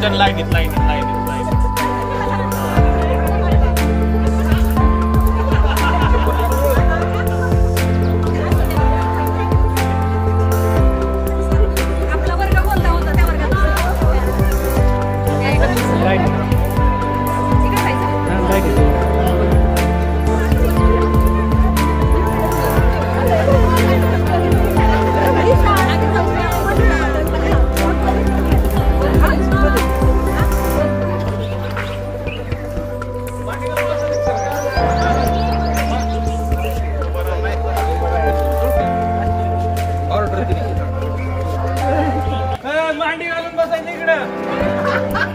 चल लाईनीत लाईनीत लाईनीत लाईनीत मांडी घालून बसायचं इकडं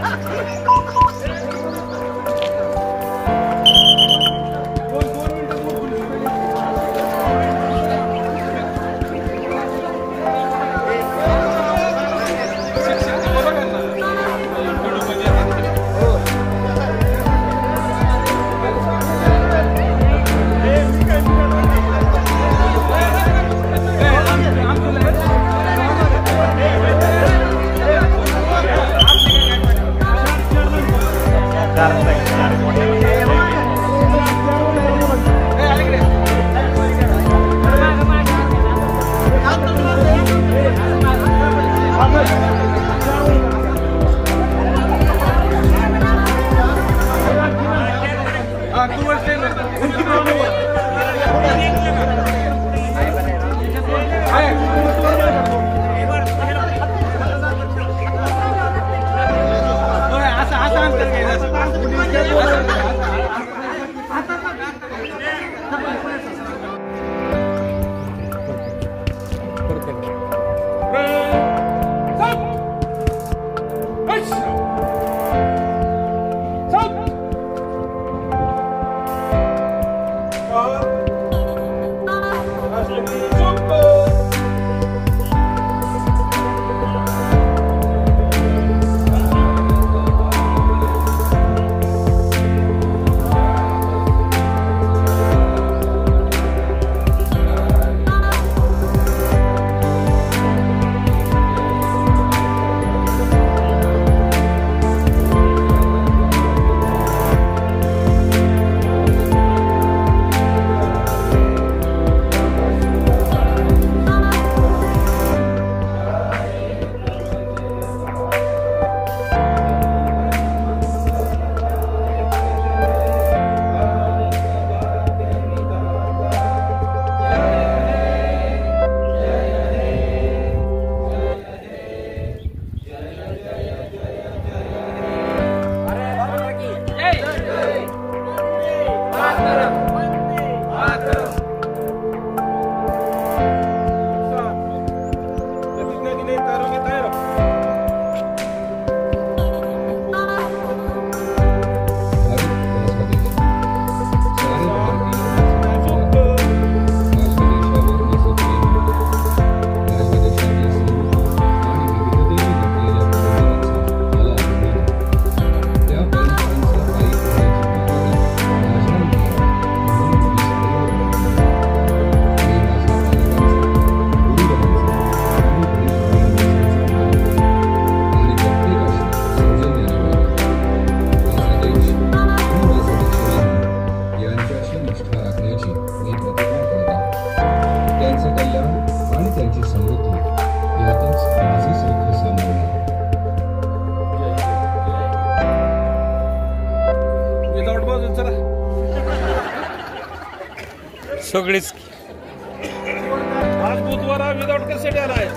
सगळेच आज बुधवार विदाउट कसे आलाय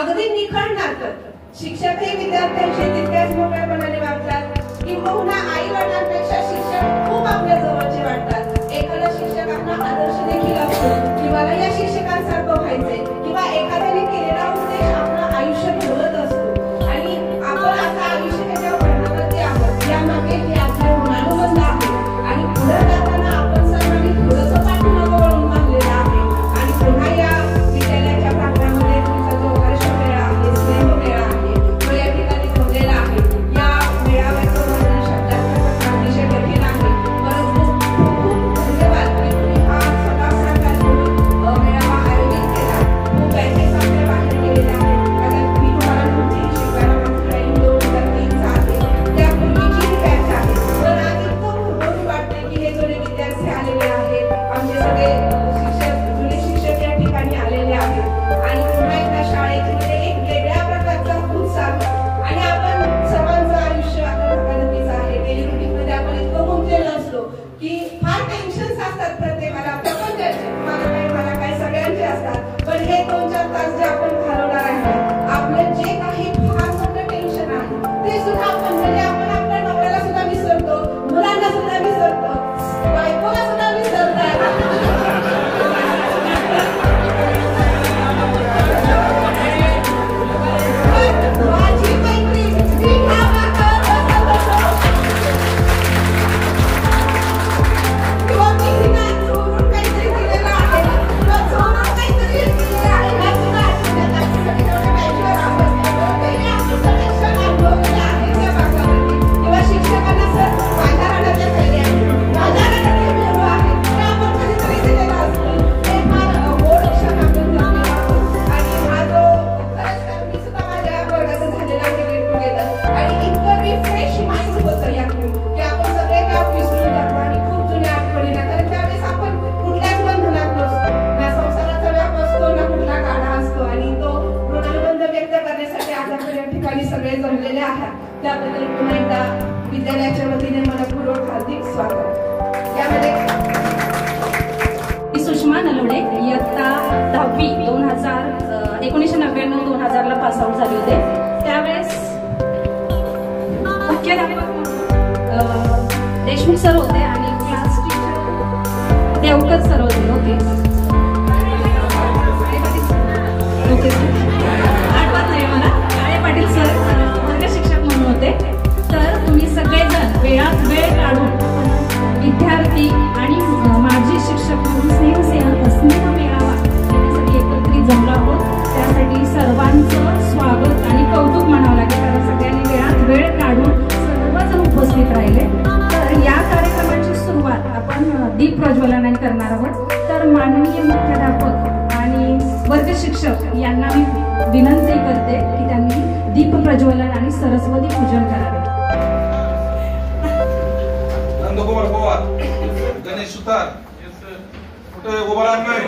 अगदी निखळ नातं. शिक्षक हे विद्यार्थ्यांशी तितक्याच मोकळेपणाने वागतात. किंबहुना आई वडिलांपेक्षा शिक्षक खूप आपल्या जवळचे वाटतात. एखादा शिक्षक आपला आदर्श देखील असतो की मला या शिक्षकांसारखं व्हायचंय, किंवा एखाद्याने केलेला उपदेश आपलं आयुष्य घडवत असतो. आणि आपण आता आयुष्य त्याच्या वर्णावरती आहोत, यामागे हे आपले ऋणानुबंध आहे. आणि पुढे जाताना आपण सर्वांनी थोडंसं पाठीमागं वळून मागलेलं आहे. आणि पुन्हा या विद्यालयाच्या प्रांगणामध्ये तुमचा जो वर्ष मेळा आहे, स्नेह मेळा आहे, तो या ठिकाणी जमलेला आहे. या मेळाव्याचं वर्णन शब्दात करणं अतिशय कठीण आहे. परंतु खूप धन्यवाद की तुम्ही हा सगळा पुढाकार मेळावा आयोजित केला. खूप बॅचेस आपल्या बाहेर गेलेल्या आहेत. कारण मी तुम्हाला तुमची शिकवायला माझं ट्रेनिंग 2003 चं आहे. त्यापूर्वीची ही बॅच आहे. पण आज इतकं भरभरून वाटते की हे जुने विद्यार्थी आलेले आहेत, आमचे सगळे जुने शिक्षक या ठिकाणी आलेले आहेत. आणि पुन्हा एकदा शाळेमध्ये एक वेगळ्या प्रकारचा उत्साह. आणि आपण सर्वांचं आयुष्य आता धकाधकीचं आहे. डेली रुटीनमध्ये आपण इतकं गुंतलेलो असतो की फार टेन्शन्स असतात प्रत्येकाला, प्रपंचाचे, तुम्हाला काही मला काही सगळ्यांचे असतात. पण हे 2-4 तास जे आपण घालवणार आहे, आपलं जे काही फार मोठं टेन्शन आहे ते सुद्धा आपण, म्हणजे आपण आपल्या नवऱ्याला सुद्धा विसरतो, मुलांना सुद्धा विसरतो, बायकोला सुद्धा विसरतात. माझी मैत्रीण मी ह्या वाटावर बसत होतो, किंवा मी हिला चोरून काहीतरी दिलेलं आहे, किंवा चोरून काहीतरी दिलेलं आहे, ह्या सुद्धा आठवण्यात आपल्यासाठी तेवढ्या बॅचवर आपण तेवढे आपण सगळे अनुभवलेलं आहे त्या भागावरती. किंवा शिक्षकांना सर बाजारातल्या कैऱ्या बाजारातले मेळू आहे ते आपण कधीतरी दिलेलं असतं. ते फार गोड क्षण आपण जगलेलो आहोत. आणि हा जो खरंच तर मी सुद्धा माझ्या वर्गाचं झालेला आहे गेट टुगेदर, आणि इतकं रिफ्रेश माइंड होतं यातून की आपण सगळे काम विसरून जातो आणि खूप जुन्या आठवणीला. कारण त्यावेळेस आपण कुठल्याच बंधनात नसतो, ना संसाराचा व्याप असतो, ना कुठला काढा असतो. आणि तो ऋणानुबंध व्यक्त करण्यासाठी आज आपण या ठिकाणी सगळे जमलेले आहात. त्याबद्दल पुन्हा एकदा विद्यालयाच्या वतीने मनपूर्वक हार्दिक स्वागत. यामध्ये सुषमा नलवडे, इयत्ता 10वी 1999-2000 ला पास आउट झाले होते. त्यावेळेस मुख्याध्यापक देशमुख सर होते आणि क्लास टीचर देवकर सर होते. आठवत नाही मला. काळे पाटील सर वर्ग शिक्षक म्हणून होते. तर तुम्ही सगळेजण वेळात वेळ काढून विद्यार्थी आणि माजी शिक्षक म्हणून स्नेह मेळावा यासाठी एकत्रित जमलो आहोत. त्यासाठी सर्वांचं स्वागत आणि कौतुक मानावं लागेल, कारण सगळ्यांनी वेळात वेळ काढून सर्वजण उपस्थित राहिले. तर या कार्यक्रमाची सुरुवात आपण दीप प्रज्वलनाने करणार आहोत. तर माननीय मुख्याध्यापक आणि वर्ग शिक्षक यांना मी विनंती करते की त्यांनी दीप प्रज्वलन आणि सरस्वती पूजन करावे. नंदकुमार पवार, गणेश सुतार, कुठे उभा राहणार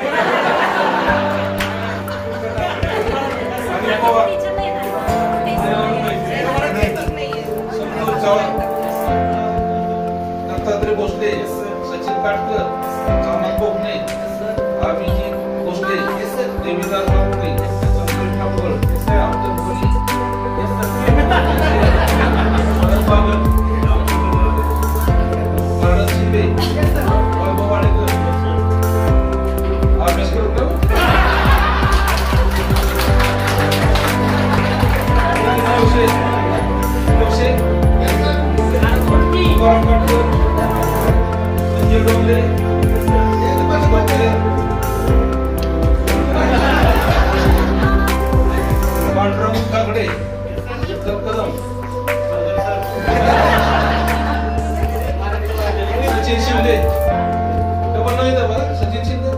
पवार, संतोष चव्हाण, दत्तात्रय भोसले, सचिन काटकर, कामनाथ बोकणे, अभिजित भोसले, देवीदास बापुरे, संतोष ठाकूर, अब्दुल कोली, शरद बाबर, भारत शिंदे, वैभव वाडेकर, अभ्यास करू संजय डोंगरे, पांडुरंग काकडे, कदम, सचिन शिंदे, डबल नाही तर बघा, सचिन शिंदे,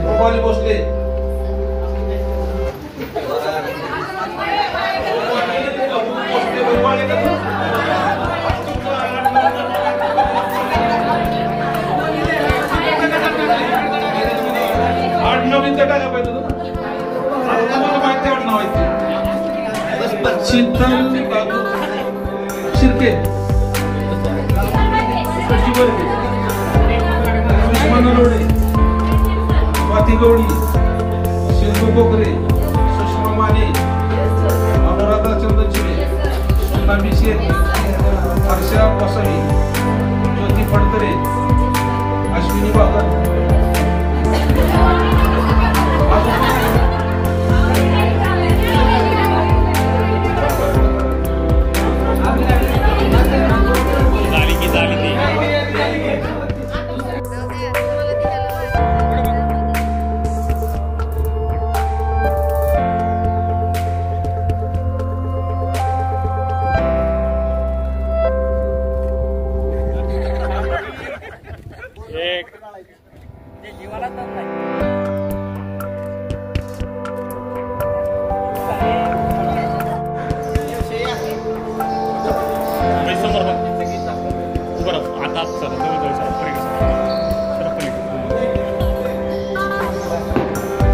गोपाली भोसले, नवीन टाका पाहिजे मला माहिती नाव आहे शीतल बाबू शिर्के, सुषमा नलवडे, स्वाती गवडी, सिंधू गोखरे, सुषमा माने, अनुराधा चंद्रचिरे, सोनाली शेठ, हर्षा गोसावी, ज्योती फडतरे, अश्विनी बागर, झाली ती एक जीवाला तर नाही समोर बरं आता सर तुम्ही जाऊ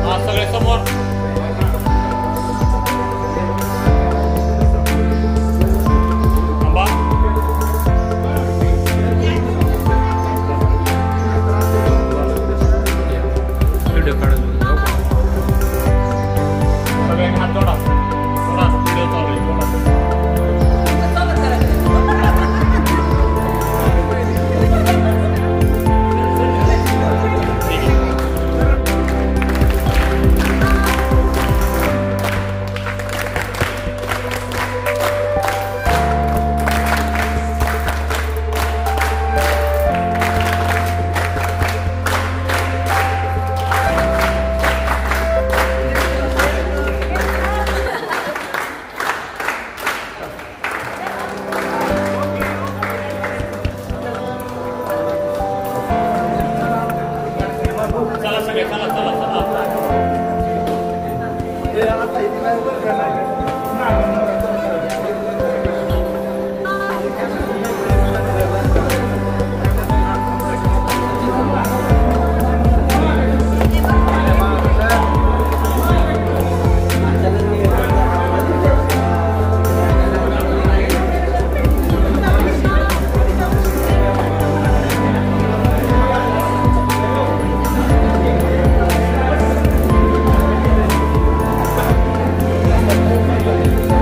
हा सगळे समोर थांबा व्हिडिओ काढून सगळ्यांनी हात जोडा थोडा व्हिडिओ चालू आहे थोडा चला सगळे चला चला Thank you.